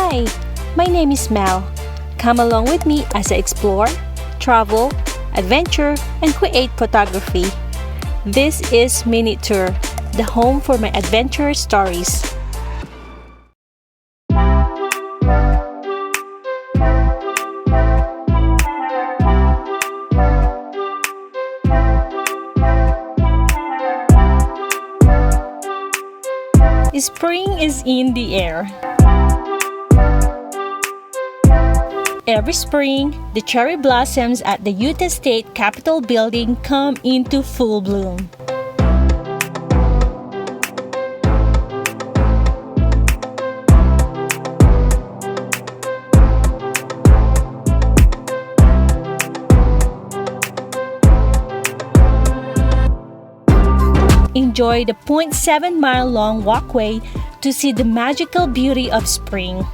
Hi, my name is Mel. Come along with me as I explore, travel, adventure, and create photography. This is MinuteTour, the home for my adventure stories. Spring is in the air. Every spring, the cherry blossoms at the Utah State Capitol building come into full bloom. Enjoy the 0.7-mile-long walkway to see the magical beauty of spring.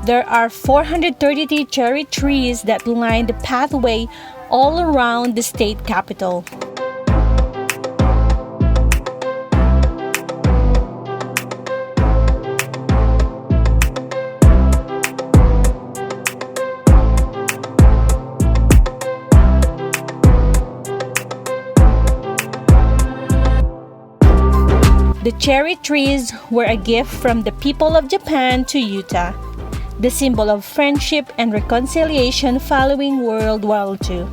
There are 433 cherry trees that line the pathway all around the state capitol. The cherry trees were a gift from the people of Japan to Utah, the symbol of friendship and reconciliation following World War II.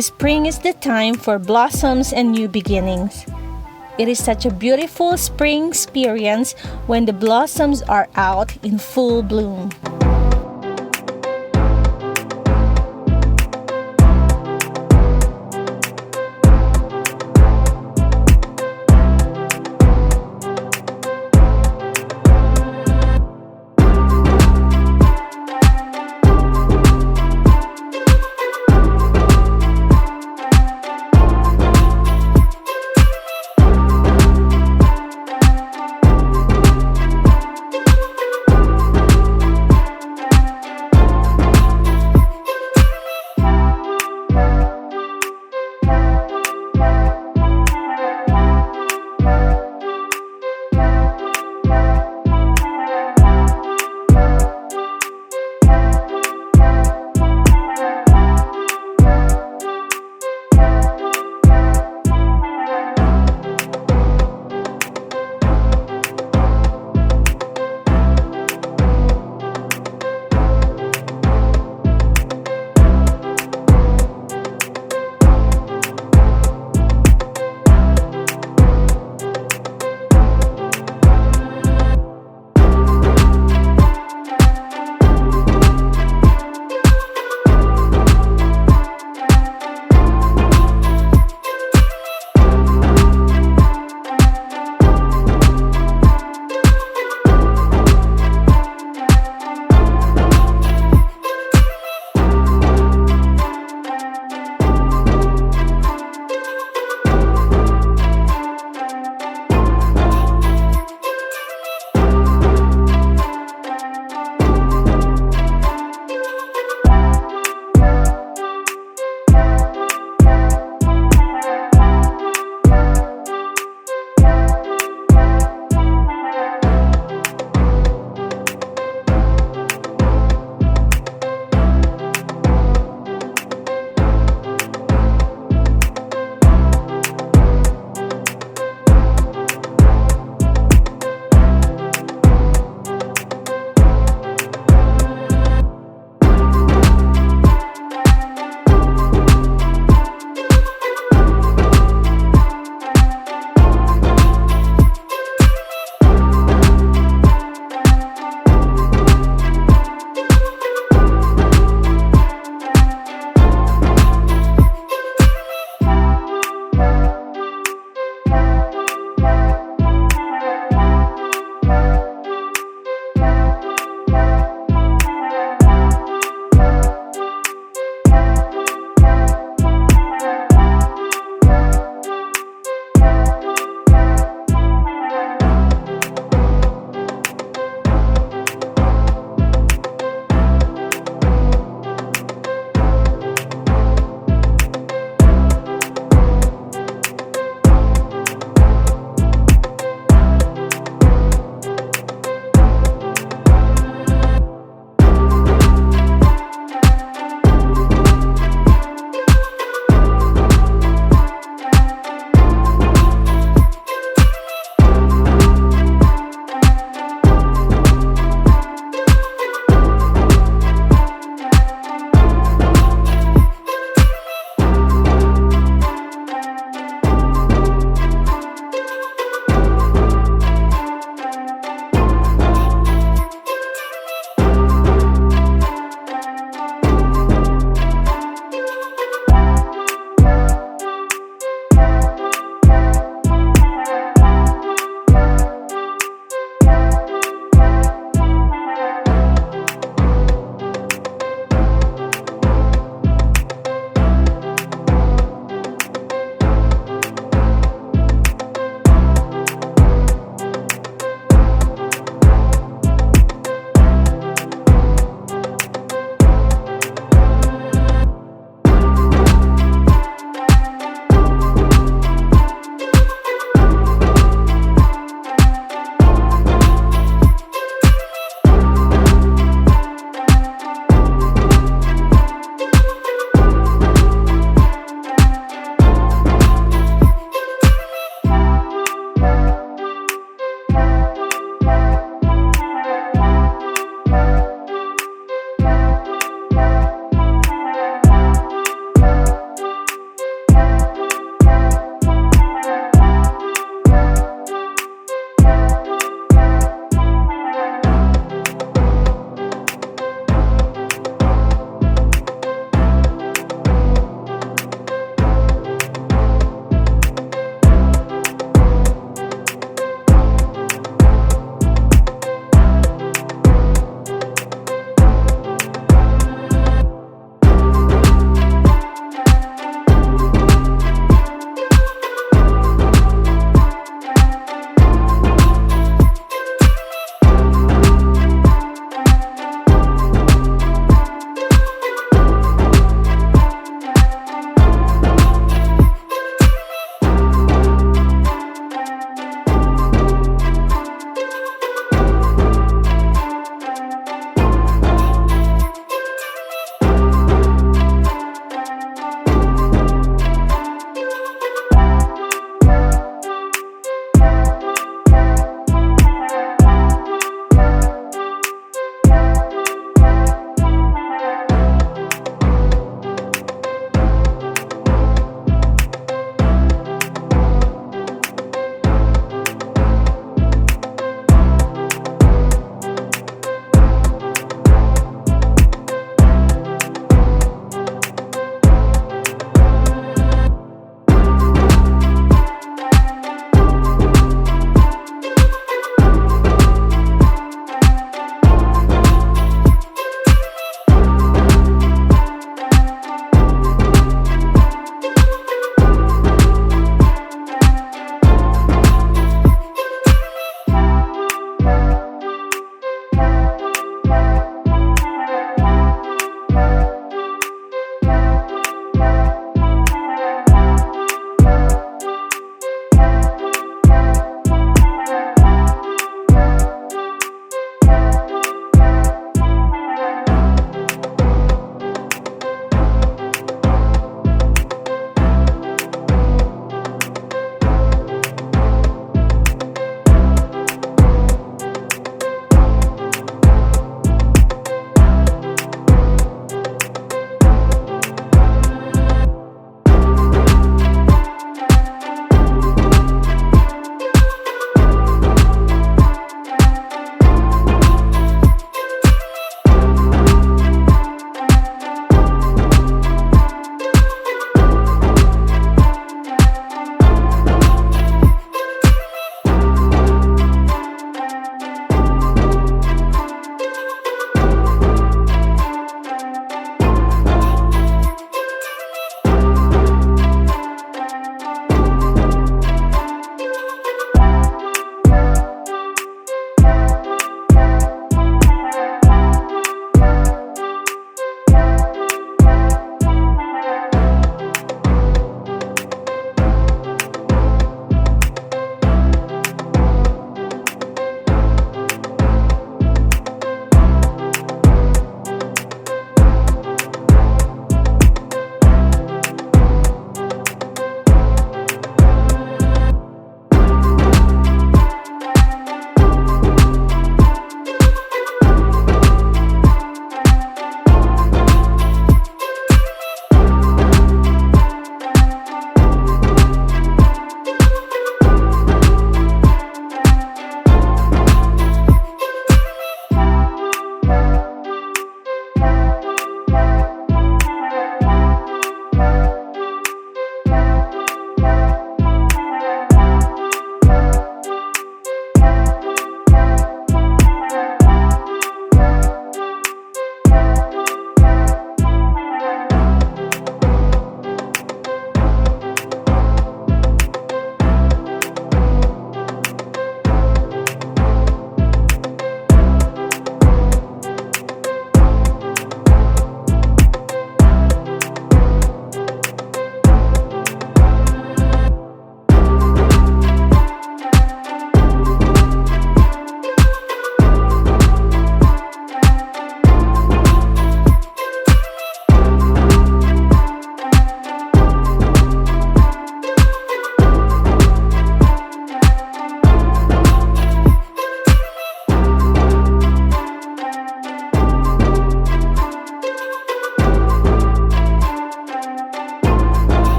Spring is the time for blossoms and new beginnings. It is such a beautiful spring experience when the blossoms are out in full bloom.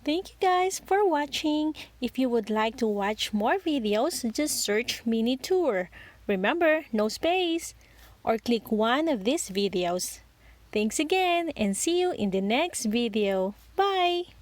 Thank you guys for watching. If you would like to watch more videos, just search MinuteTour. Remember, no space. Or click one of these videos. Thanks again and see you in the next video. Bye!